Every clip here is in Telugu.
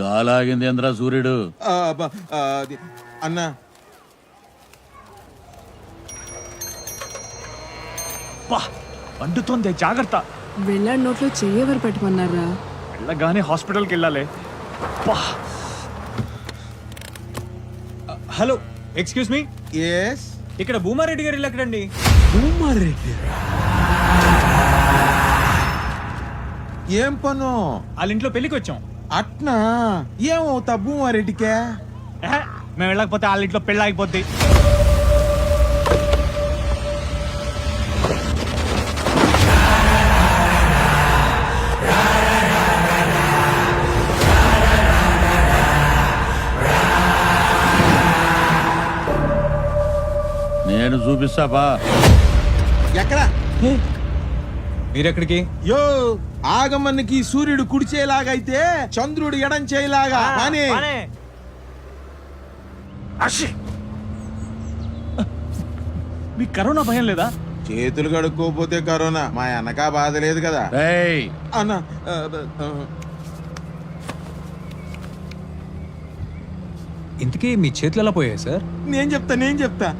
గాలాగింది ఏంద్రా సూర్యుడు. అన్నా అంటుతోంది, జాగ్రత్త. వెళ్ళాడు నోట్లో చెయ్యెవరు పెట్టమన్నారా? వెళ్ళగానే హాస్పిటల్కి వెళ్ళాలి. Hello, excuse me. ఎస్ ఇక్కడ భూమారెడ్డి గారు ఇల్లు ఎక్కడండి? భూమారెడ్డి ఏం పను? వాళ్ళ ఇంట్లో పెళ్లికి వచ్చాం. అట్నా ఏమవుతా భూమారెడ్డికే? మేము వెళ్ళకపోతే వాళ్ళ ఇంట్లో పెళ్ళి ఆగిపోద్ది. నేను చూపిస్తా బా. ఎక్కడ? మీరెక్కడికి? యో ఆగమన్నకి సూర్యుడు కుడిచేలాగైతే చంద్రుడు ఎడం చేయలాగా అని. మీకు కరోనా భయం లేదా? చేతులు కడుక్కోపోతే కరోనా, మా వెనక బాధ లేదు కదా ఏయ్, అన్న. ఇంతకీ మీ చేతులు ఎలా పోయాయి సార్? నేను చెప్తా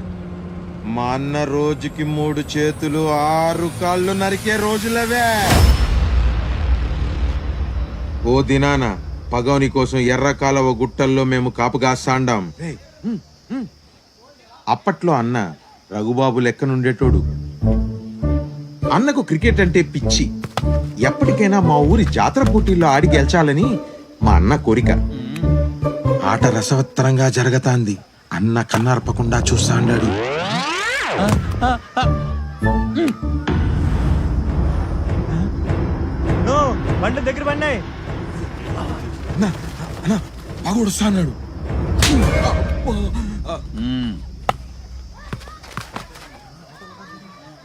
మా అన్న రోజుకి 3 చేతులు 6 కాళ్ళు నరికే రోజులవే. ఓ దినాన పగవని కోసం ఎర్ర కాలవ గుట్టల్లో మేము కాపుగాస్తాండాం. అప్పట్లో అన్న రఘుబాబు లెక్కనుండేటోడు. అన్నకు క్రికెట్ అంటే పిచ్చి. ఎప్పటికైనా మా ఊరి జాతర పోటీల్లో ఆడి గెలిచాలని మా అన్న కోరిక. ఆట రసవత్తరంగా జరగతాంది. అన్న కన్నార్పకుండా చూస్తాండాడు. బండి దగ్గర పడినాయి. పగొడుస్తాడు.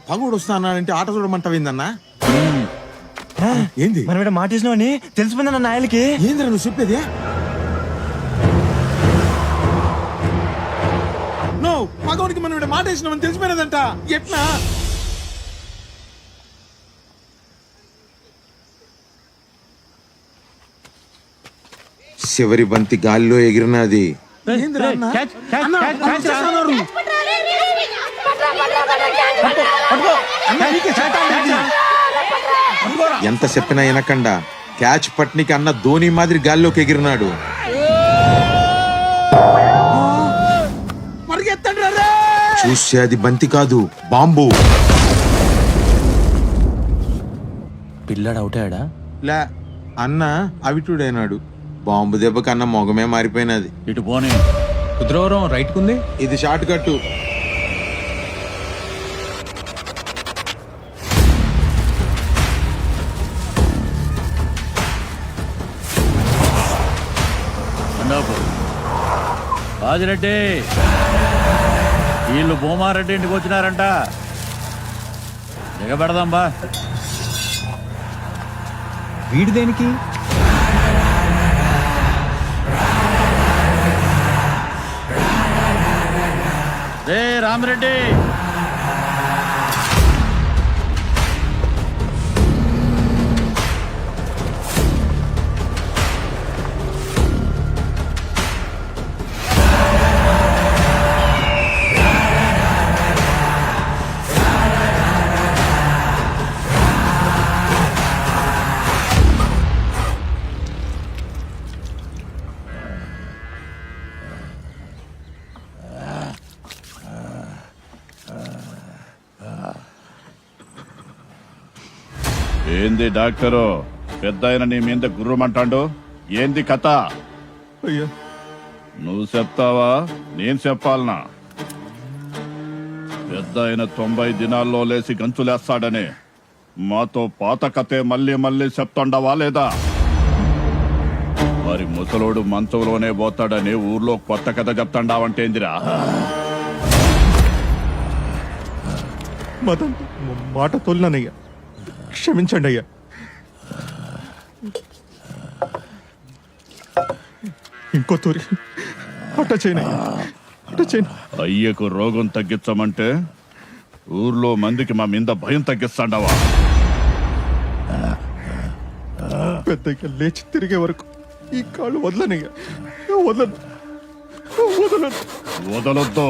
పగొడుస్తానంటే ఆట చూడమంటావేందన్నా? ఏంది మనం ఇక్కడ మాటేసినావని తెలిసిపోయిందన్న నాయలకి. ఏంద్రా నువ్వు చెప్పేది? పగోనికి మనం ఇక్కడ మాట వేసినామని తెలిసిపోయినదంట. ఎట్లా? చివరి బంతి గాల్లో ఎగిరినది. ఎంత చెప్పినా వినకుండా క్యాచ్ పట్నికి అన్న ధోని మాదిరి గాల్లోకి ఎగిరినాడు. చూస్తే అది బంతి కాదు, బాంబు. పిల్లడు అవుతాడా? లే, అన్న అవిటుడైనాడు. బాంబు దెబ్బ కన్నా మొగమే మారిపోయినది. ఇటు పోనీ. కుద్రవరం రైట్ కుంది. ఇది షార్ట్ కట్టు. బాజిరెడ్డి, వీళ్ళు భూమారెడ్డి ఇంటికి వచ్చినారంట. దిగబెడదాం బా. వీడి దేనికి? రే రామిరెడ్డి, ఏంది డాక్టరు పెద్ద ఆయన నీ మీద గుర్రమంటాడు? ఏంది కథ? అయ్యా నువ్వు చెప్తావా నేను చెప్పాలనా? పెద్ద ఆయన 90 దినాల్లో లేసి గంతులేస్తాడని మాతో పాత కథే మళ్ళీ మళ్ళీ చెప్తాండవా లేదా? మరి ముసలోడు మంచంలోనే పోతాడని ఊర్లో కొత్త కథ చెప్తాండావంటేందిరా? మాట తోలినానయ్యా, క్షమించండి అయ్యా. ఇంకో తూరి అట్ట చేయను. అయ్యకు రోగం తగ్గించమంటే ఊర్లో మందికి మా మీద భయం తగ్గిస్తాండవా? పెద్దగా లేచి తిరిగే వరకు ఈ కాళ్ళు వదలనయ్యా, వదలను, వదలను. వదలొద్దు.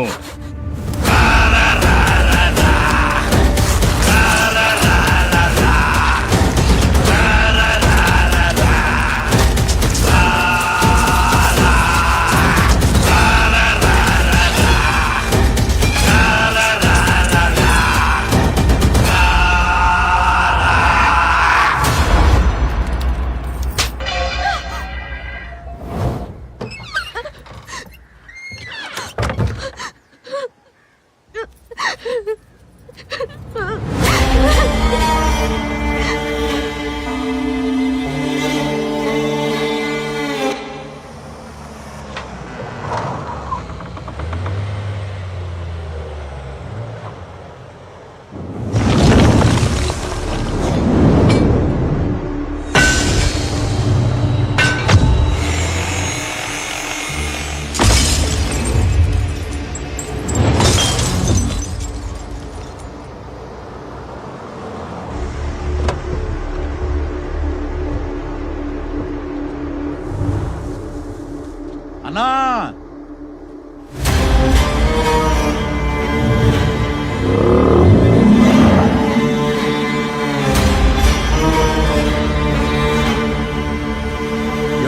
అన్నా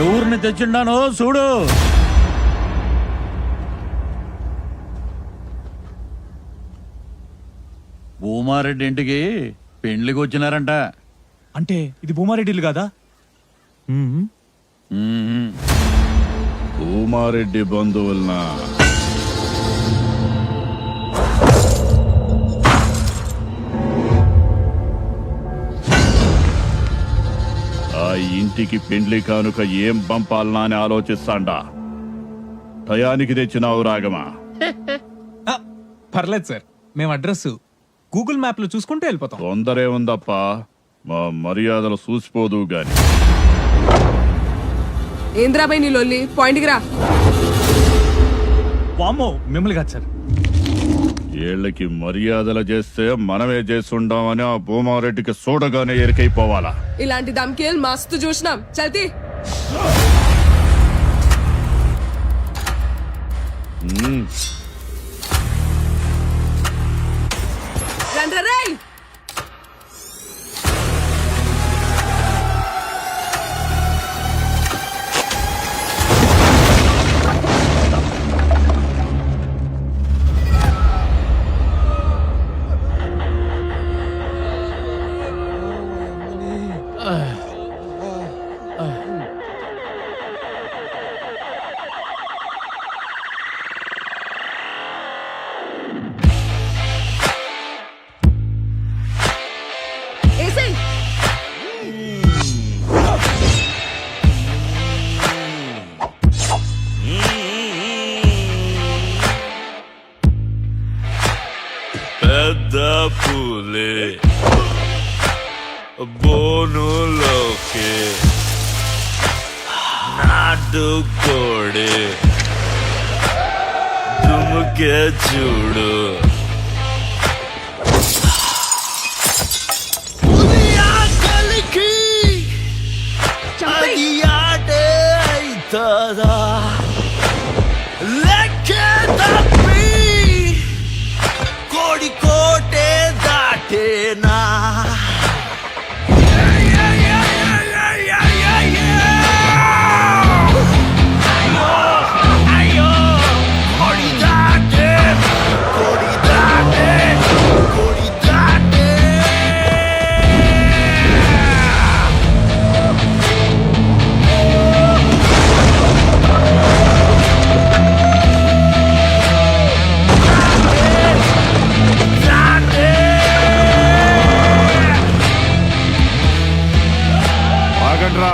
ఎవరిని తెచ్చిండానో చూడు. భూమారెడ్డి ఇంటికి పెండ్లికి వచ్చినారంట. అంటే ఇది భూమారెడ్డిలు కాదా? మ్మ్. భూమారెడ్డి బంధువులన ఆ ఇంటికి పెండ్లి కానుక ఏం పంపాలనా అని ఆలోచిస్తాండా. టయానికి తెచ్చినావు రాగమా. పర్లేదు సార్, మేము అడ్రస్ గూగుల్ మ్యాప్ లో చూసుకుంటూ వెళ్ళిపోతాం. తొందరే ఉందప్ప, మా మర్యాదలు చూసిపోదు గాని. ఏంద్రాబాయ్ నీ లొల్లి, పాయింట్కి రా. వామ్మో, మిమ్మల్ని కాదు సార్. ఏళ్ళకి మర్యాదలు చేస్తే మనమే చేస్తుండామని ఆ భూమారెడ్డికి చూడగానే ఎరికైపోవాలా. ఇలాంటి దమ్కేలు మస్తు చూసినాం. చల్తి రండ్రా రేయ్. ఏసేయ్. పెద్ద పూలే బోనులోకి నాటు కోడి దుముకే చూడు. అది ఆటే అవుతుందా లెక్కే తప్పి కోడి కోటే దాటేనా. అయ్యో కోడి దాటే, కోడి దాటే, కోడి దాటే. ఆగండ్రా.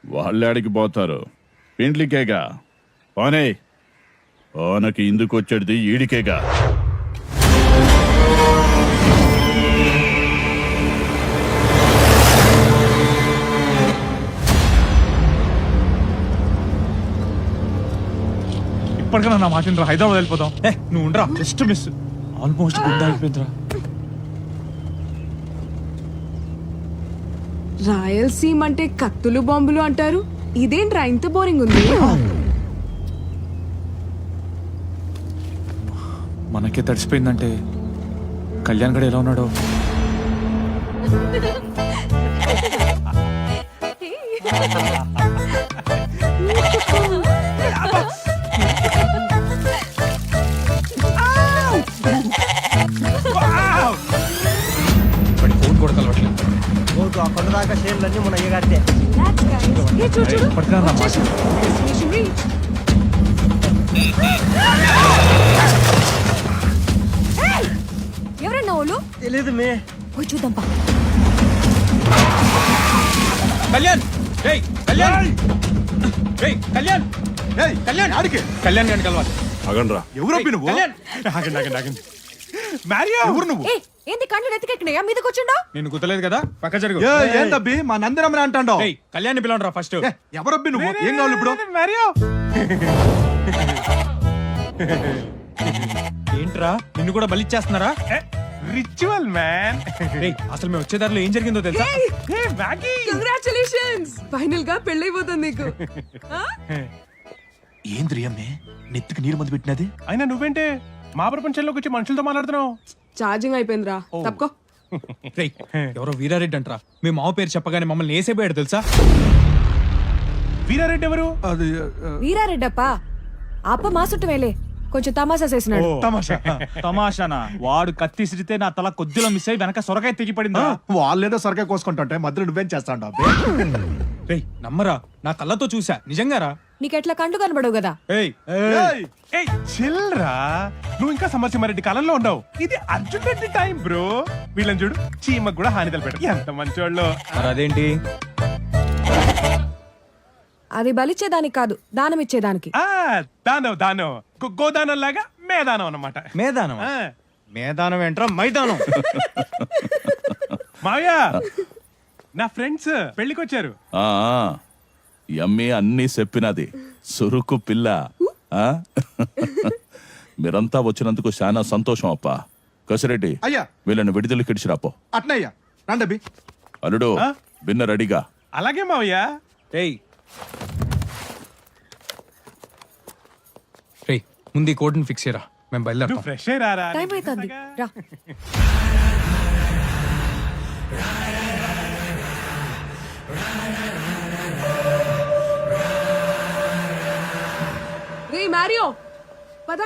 వాళ్ళాడికి పోతారు, పెండ్లికేగా. పోనే, ఓనకి ఇందుకు వచ్చేది ఈడికేగా. ఇప్పటికైనా నా మాట వినరా, హైదరాబాద్ వెళ్ళిపోతాం. నువ్వు ఉండరా, జస్ట్ మిస్. ఆల్మోస్ట్ గుడ్ అయిపోయిందిరా. రాయలసీమ అంటే కత్తులు బాంబులు అంటారు, ఇదేంట్రా ఇంత బోరింగ్ ఉంది? మనకే తడిసిపోయిందంటే కళ్యాణ్ గడ ఎలా ఉన్నాడో. వాడి ఫోన్ కూడా కలవట్లేదు. ఏ చూడు చూడు. పట్టుకురా నా మాట. Destination reach. ఏయ్! ఎవరన్నా వాళ్ళు? తెలీదు మే. పోయి చూద్దాం పా. కళ్యాణ్ రేయ్ కళ్యాణ్ రేయ్ కళ్యాణ్ కళ్యాణ్ కళ్యాణ్ గారిని కలవాలి. ఎవరబ్బి నువ్వు? కళ్యాణ్ మ్యారియా ఎవరు నువ్వు? ఏ ఏంది కళ్ళు నెత్తికెక్కినాయా? మీదకి వచ్చిండో? నేను గుర్తులేదు కదా, పక్క జరుగు. ఏందబ్బి మా నందిరమ్మని అంటాండో? రేయ్ కళ్యాణ్ పిలవండి రా ఫస్ట్. ఎవరబ్బి నువ్వు? ఏం కావాలి ఇప్పుడు? మ్యారియా ఏంట్రా నిన్ను కూడా బలిచ్చేస్తున్నారా? Ritual man. రేయ్ అసలు మేము వచ్చే దారిలో ఏం జరిగిందో తెలుసా? కంగ్రాచులేషన్స్, ఫైనల్ గా పెళ్ళైపోతుంది నీకు. ఆ? ఏంద్రి అమ్మే నెత్తికి నీరు మందు పెట్టినది? అయినా నువ్వేంటే మా ప్రపంచంలోకి వచ్చి మనుషులతో మాట్లాడుతున్నావు? ఛార్జింగ్ అయిపోయిందిరా, తప్పుకో. రేయ్ ఎవరో వీరారెడ్డి అంటరా, మీ మావ పేరు చెప్పగానే మమ్మల్ని వేసేపోయాడు తెలుసా? వీరారెడ్డి ఎవరు? అది వీరారెడ్డప్ప అప్ప మా చుట్టమేలే, కొంచెం తమాషా చేసినాడు. తమాషా. తమాషానా? వాడు కత్తి సిరితే నా తల కొద్దిలో మిస్ అయ్యి వెనక సొరకాయ తెగి పడిందా? వాళ్ళేదో సొరకాయ కోసుకుంటుంటే మధ్యలో నువ్వేం చేస్తాండా? రేయ్ నమ్మరా, నా కళ్ళతో చూసా నిజంగారా. నీకెట్లా కండు కనబడవు కదా. ఏయ్ చిల్రా, నువ్వు ఇంకా సమరసింహారెడ్డి కాలంలో ఉండవు. ఇది అర్జున్ రెడ్డి టైం బ్రో. వీళ్ళని చూడు, చీమకు కూడా హాని తలపెట్టారు. ఎంత మంచోళ్ళు. మరి అదేంటి? అది బలిచ్చేదానికి కాదు, దానం ఇచ్చేదానికి. ఆ దానవ్ దానవ్ గోదానం లాగా మేదానం అన్నమాట. మేదానం? ఆ. మేదానం ఏంట్రా, మైదానం. మావయ్య, నా ఫ్రెండ్స్ పెళ్లికొచ్చారు. ఆ ఎమ్మి అన్నీ చెప్పినది, సురుకు పిల్ల. ఆ? మీరంతా వచ్చినందుకు చాలా సంతోషం అప్ప. కసిరెడ్డి, అయ్యా. వీళ్ళని విడుదల కిడిచిరాపో. అట్నయ్యా రండబ్బి. అల్లుడు ఆ? బిన్న రెడీగా. అలాగే మావయ్య. రేయ్ రేయ్ ముందు ఈ కోడ్ని ఫిక్స్ చేయరా, మేము నువ్వు బయలుదేరుతాం. ఫ్రెష్ అయ్యారా? టైం అవుతుంది, రా. రే మ్యారియో, పద.